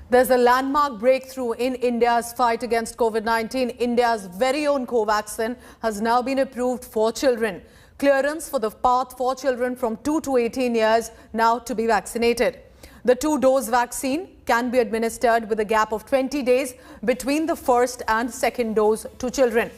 There's a landmark breakthrough in India's fight against COVID-19. India's very own Covaxin has now been approved for children. Clearance for the path for children from 2 to 18 years now to be vaccinated. The 2-dose vaccine can be administered with a gap of 20 days between the first and second dose to children.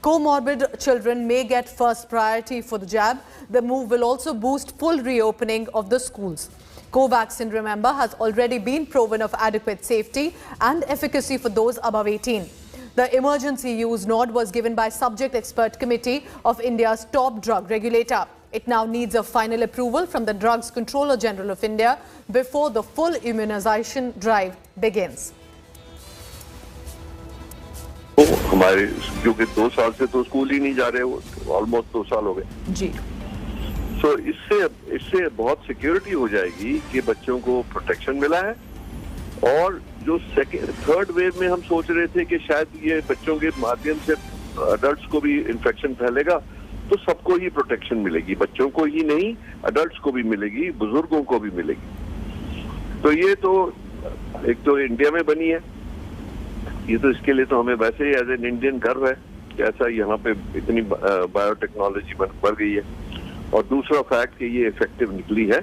Comorbid children may get first priority for the jab. The move will also boost full reopening of the schools. Covaxin, remember, has already been proven of adequate safety and efficacy for those above 18. The emergency use nod was given by Subject Expert Committee of India's top drug regulator. It now needs a final approval from the Drugs Comptroller General of India before the full immunization drive begins. हमारे क्योंकि 2 साल से तो school ही नहीं जा रहे, almost 2 साल हो गए जी। तो इससे बहुत सिक्योरिटी हो जाएगी कि बच्चों को प्रोटेक्शन मिला है। और जो थर्ड वेव में हम सोच रहे थे कि शायद ये बच्चों के माध्यम से अडल्ट्स को भी इन्फेक्शन फैलेगा, तो सबको ही प्रोटेक्शन मिलेगी, बच्चों को ही नहीं अडल्ट्स को भी मिलेगी, बुजुर्गों को भी मिलेगी। तो ये तो एक तो इंडिया में बनी है, ये तो इसके लिए तो हमें वैसे ही एज एन इंडियन गर्व है कि ऐसा यहाँ पे इतनी बायोटेक्नोलॉजी बढ़ गई है। और दूसरा फैक्ट कि ये इफेक्टिव निकली है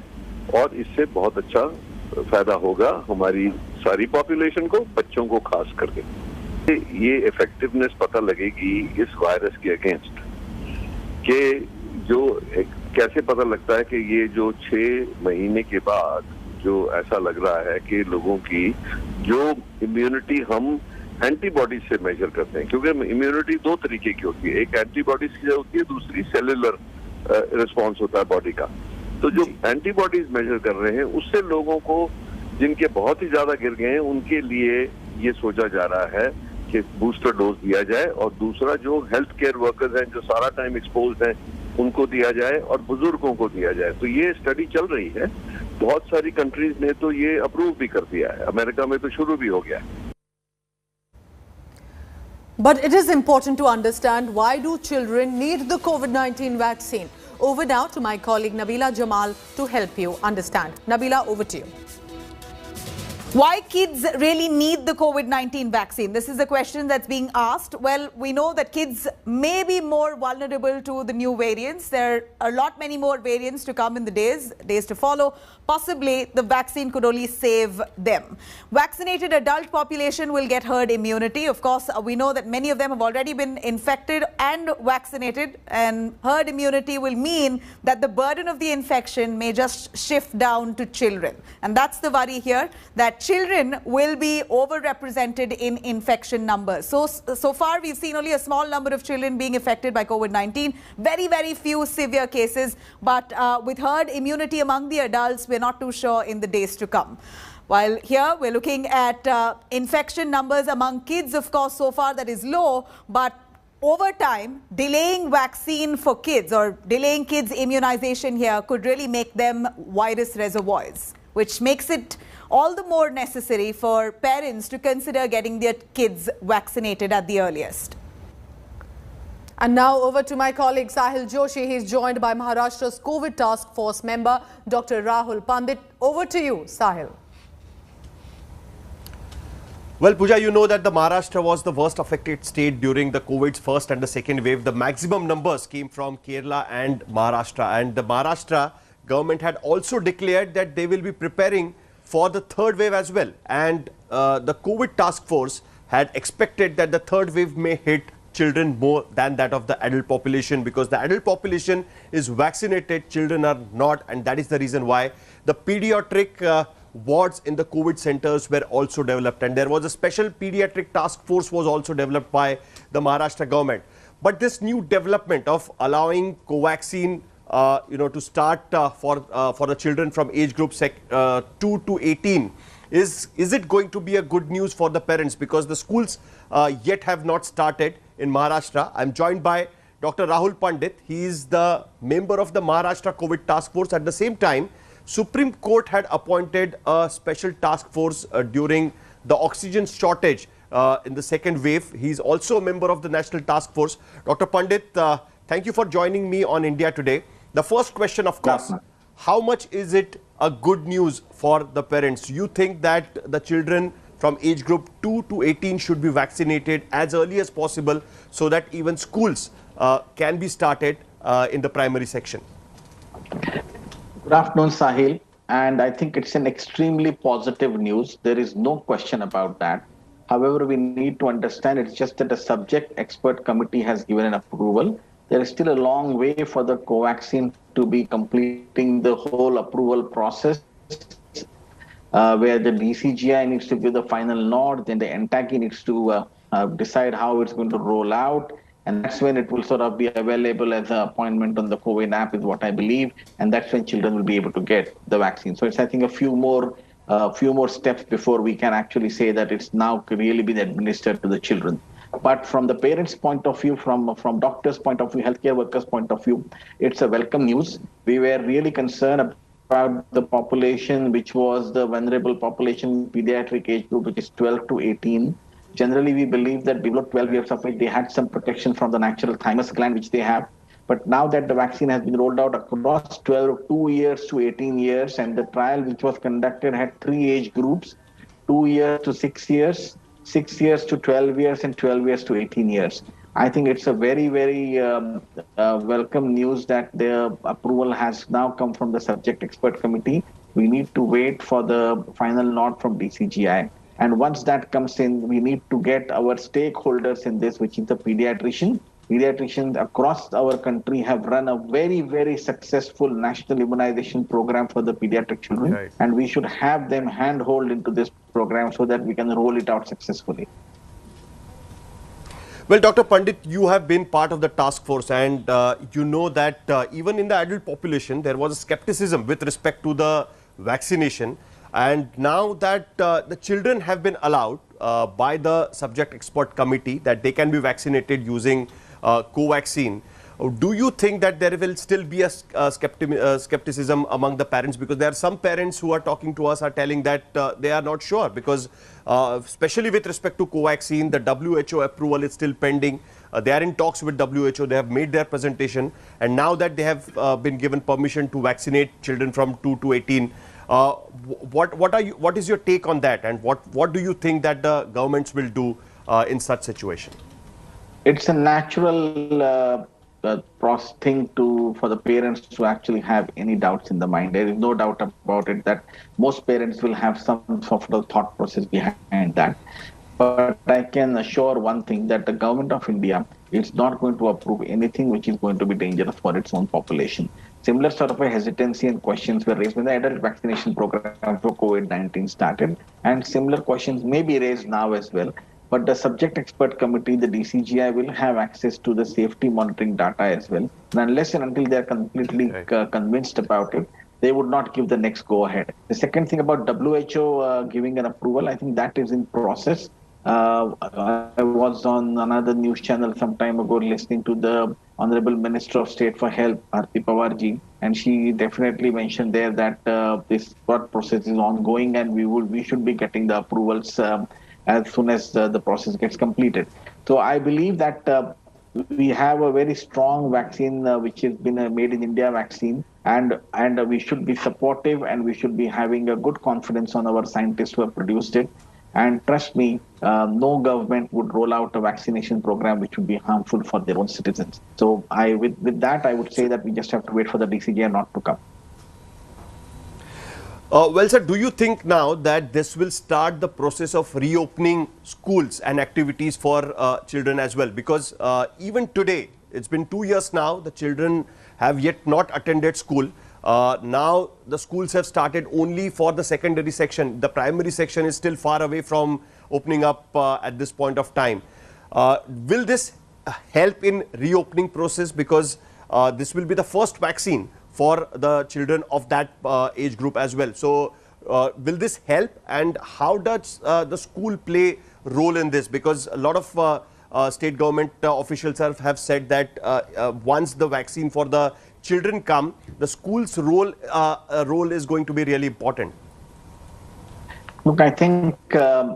और इससे बहुत अच्छा फायदा होगा हमारी सारी पॉपुलेशन को, बच्चों को खास करके। ये इफेक्टिवनेस पता लगेगी इस वायरस के अगेंस्ट कि जो कैसे पता लगता है कि ये जो 6 महीने के बाद जो ऐसा लग रहा है कि लोगों की जो इम्यूनिटी हम एंटीबॉडीज से मेजर करते हैं, क्योंकि इम्यूनिटी 2 तरीके की होती है, एक एंटीबॉडीज की होती है, दूसरी सेलुलर रिस्पॉन्स होता है बॉडी का। तो जो एंटीबॉडीज मेजर कर रहे हैं उससे लोगों को जिनके बहुत ही ज्यादा गिर गए हैं उनके लिए ये सोचा जा रहा है कि बूस्टर डोज दिया जाए, और दूसरा जो हेल्थ केयर वर्कर्स हैं जो सारा टाइम एक्सपोज्ड हैं उनको दिया जाए और बुजुर्गों को दिया जाए। तो ये स्टडी चल रही है, बहुत सारी कंट्रीज ने तो ये अप्रूव भी कर दिया है, अमेरिका में तो शुरू भी हो गया है। But it is important to understand, why do children need the COVID-19 vaccine? Over now to my colleague Nabila Jamal to help you understand. Nabila, over to you. Why kids really need the COVID-19 vaccine? This is a question that's being asked. Well, we know that kids may be more vulnerable to the new variants. There are many more variants to come in the days to follow. Possibly, the vaccine could only save them. Vaccinated adult population will get herd immunity. Of course, we know that many of them have already been infected and vaccinated. And herd immunity will mean that the burden of the infection may just shift down to children. And that's the worry here, that children will be overrepresented in infection numbers. So far, we've seen only a small number of children being affected by COVID-19. Very, very few severe cases. But with herd immunity among the adults, we're not too sure in the days to come. While here, we're looking at infection numbers among kids, of course, so far that is low. But over time, delaying vaccine for kids or delaying kids' immunization here could really make them virus reservoirs, which makes it all the more necessary for parents to consider getting their kids vaccinated at the earliest. And now over to my colleague Sahil Joshi. He's joined by Maharashtra's COVID Task Force member, Dr. Rahul Pandit. Over to you, Sahil. Well, Pooja, you know that the Maharashtra was the worst affected state during the COVID's first and the second wave. The maximum numbers came from Kerala and Maharashtra. And the Maharashtra government had also declared that they will be preparing for the third wave as well. And the COVID task force had expected that the third wave may hit children more than that of the adult population, because the adult population is vaccinated, children are not, and that is the reason why the pediatric wards in the COVID centers were also developed, and there was a special pediatric task force was also developed by the Maharashtra government. But this new development of allowing Covaxin to start for the children from age group 2 to 18, is it going to be a good news for the parents, because the schools yet have not started in Maharashtra. I'm joined by Dr. Rahul Pandit. He is the member of the Maharashtra COVID task force. At the same time, Supreme Court had appointed a special task force during the oxygen shortage in the second wave. He is also a member of the national task force. Dr. Pandit, thank you for joining me on India Today. The first question, of course, how much is it a good news for the parents? You think that the children from age group 2 to 18 should be vaccinated as early as possible so that even schools can be started in the primary section? Good afternoon, Sahil. And I think it's an extremely positive news. There is no question about that. However, we need to understand it's just that the subject expert committee has given an approval. There is still a long way for the Covaxin to be completing the whole approval process, where the DCGI needs to give the final nod, then the NTACI needs to decide how it's going to roll out. And that's when it will sort of be available as an appointment on the COVID app is what I believe. And that's when children will be able to get the vaccine. So it's, I think, a few more steps before we can actually say that it's now really been administered to the children. But from the parents' point of view, from doctors' point of view, healthcare workers' point of view, it's a welcome news. We were really concerned about the population, which was the vulnerable population, pediatric age group, which is 12 to 18. Generally, we believe that below 12 years of age, they had some protection from the natural thymus gland, which they have. But now that the vaccine has been rolled out across 2 years to 18 years, and the trial which was conducted had 3 age groups, 2 years to 6 years, 6 years to 12 years, and 12 years to 18 years. I think it's a very, very welcome news that the approval has now come from the subject expert committee. We need to wait for the final nod from DCGI. And once that comes in, we need to get our stakeholders in this, which is the pediatrician. Pediatricians across our country have run a very, very successful national immunization program for the pediatric children. Right. And we should have them handhold into this program so that we can roll it out successfully. Well, Dr. Pandit, you have been part of the task force, and you know that even in the adult population, there was a skepticism with respect to the vaccination. And now that the children have been allowed by the subject expert committee that they can be vaccinated using Covaxin, do you think that there will still be a skepticism among the parents? Because there are some parents who are talking to us are telling that they are not sure, because especially with respect to Covaxin, the WHO approval is still pending. They are in talks with WHO. They have made their presentation. And now that they have been given permission to vaccinate children from 2 to 18, what is your take on that, and what do you think that the governments will do in such situation? It's a natural thing for the parents to actually have any doubts in the mind. There is no doubt about it that most parents will have some sort of thought process behind that. But I can assure one thing, that the government of India is not going to approve anything which is going to be dangerous for its own population. Similar sort of a hesitancy and questions were raised when the adult vaccination program for COVID-19 started, and similar questions may be raised now as well. But the subject expert committee, the DCGI, will have access to the safety monitoring data as well. And unless and until they are completely convinced about it, they would not give the next go-ahead. The second thing about WHO giving an approval, I think that is in process. I was on another news channel some time ago listening to the Honorable Minister of State for Health, Bharti Pawarji, and she definitely mentioned there that this process is ongoing, and we should be getting the approvals as soon as the process gets completed. So I believe that we have a very strong vaccine which has been made in India vaccine, and we should be supportive, and we should be having a good confidence on our scientists who have produced it. And trust me, no government would roll out a vaccination program which would be harmful for their own citizens. So with that, I would say that we just have to wait for the DCGI not to come. Well, sir, do you think now that this will start the process of reopening schools and activities for children as well? Because even today, it's been 2 years now, the children have yet not attended school. Now the schools have started only for the secondary section. The primary section is still far away from opening up at this point of time. Will this help in reopening process? Because this will be the first vaccine for the children of that age group as well. So will this help, and how does the school play role in this? Because a lot of state government officials have said that once the vaccine for the children come, the school's role is going to be really important. Look, I think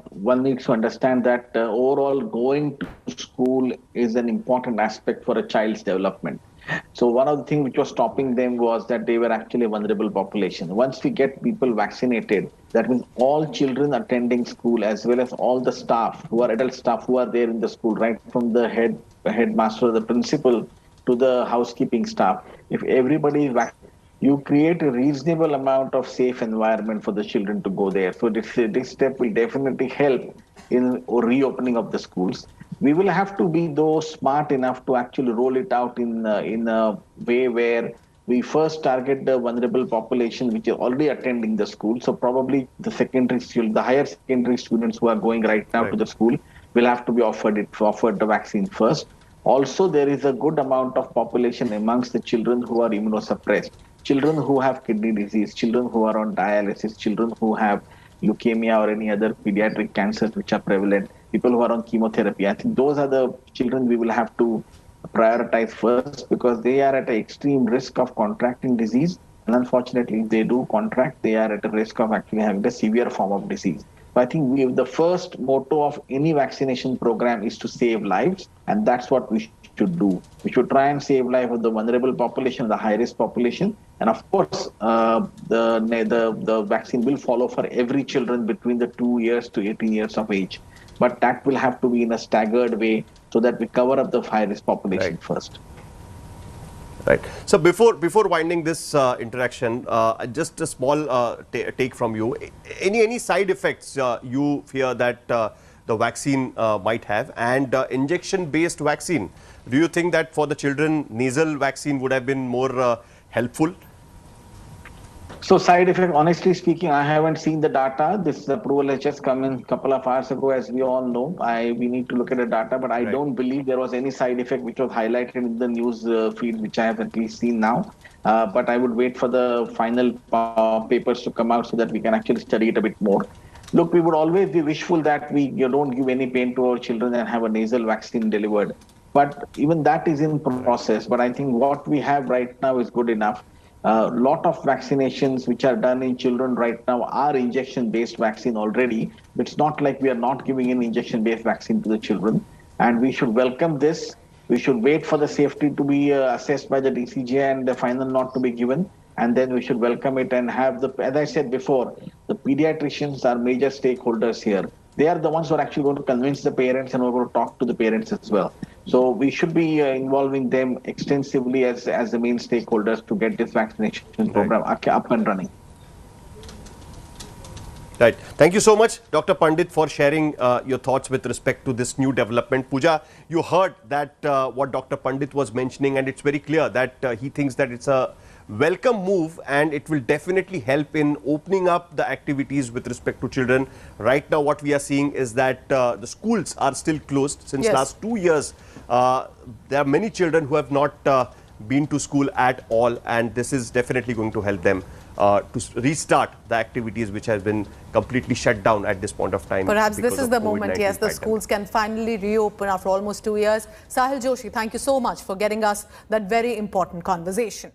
one needs to understand that overall going to school is an important aspect for a child's development. So one of the things which was stopping them was that they were actually a vulnerable population. Once we get people vaccinated, that means all children attending school as well as all the staff who are adult staff who are there in the school, right from the headmaster, the principal to the housekeeping staff. If everybody is vaccinated, you create a reasonable amount of safe environment for the children to go there. So this step will definitely help in reopening of the schools. We will have to be though smart enough to actually roll it out in a way where we first target the vulnerable population which is already attending the school. So probably the higher secondary students who are going right now to the school will have to be offered the vaccine first. Also, there is a good amount of population amongst the children who are immunosuppressed. Children who have kidney disease, children who are on dialysis, children who have leukemia or any other pediatric cancers which are prevalent, people who are on chemotherapy. I think those are the children we will have to prioritize first because they are at an extreme risk of contracting disease. And unfortunately, if they do contract, they are at a risk of actually having a severe form of disease. So I think the first motto of any vaccination program is to save lives. And that's what we should do. We should try and save life of the vulnerable population, the high-risk population. And of course, the vaccine will follow for every children between the 2 years to 18 years of age. But that will have to be in a staggered way so that we cover up the high-risk population first. Right. So before winding this interaction, just a small take from you. Any side effects you fear that the vaccine might have, and injection-based vaccine? Do you think that for the children, nasal vaccine would have been more helpful? So side effect, honestly speaking, I haven't seen the data. This approval has just come in a couple of hours ago, as we all know. We need to look at the data, but I don't believe there was any side effect which was highlighted in the news feed, which I have at least seen now. But I would wait for the final papers to come out so that we can actually study it a bit more. Look, we would always be wishful that you don't give any pain to our children and have a nasal vaccine delivered. But even that is in process. But I think what we have right now is good enough. A lot of vaccinations which are done in children right now are injection-based vaccine already. It's not like we are not giving an injection-based vaccine to the children. And we should welcome this. We should wait for the safety to be assessed by the DCGI and the final not to be given. And then we should welcome it and have as I said before, the pediatricians are major stakeholders here. They are the ones who are actually going to convince the parents and we're going to talk to the parents as well. So we should be involving them extensively as the main stakeholders to get this vaccination program up and running. Right. Thank you so much, Dr. Pandit, for sharing your thoughts with respect to this new development. Pooja, you heard that what Dr. Pandit was mentioning, and it's very clear that he thinks that it's a welcome move and it will definitely help in opening up the activities with respect to children. Right now, what we are seeing is that the schools are still closed since last 2 years. There are many children who have not been to school at all, and this is definitely going to help them to restart the activities which have been completely shut down at this point of time. Perhaps this is the moment, yes, the schools can finally reopen after almost 2 years. Sahil Joshi, thank you so much for getting us that very important conversation.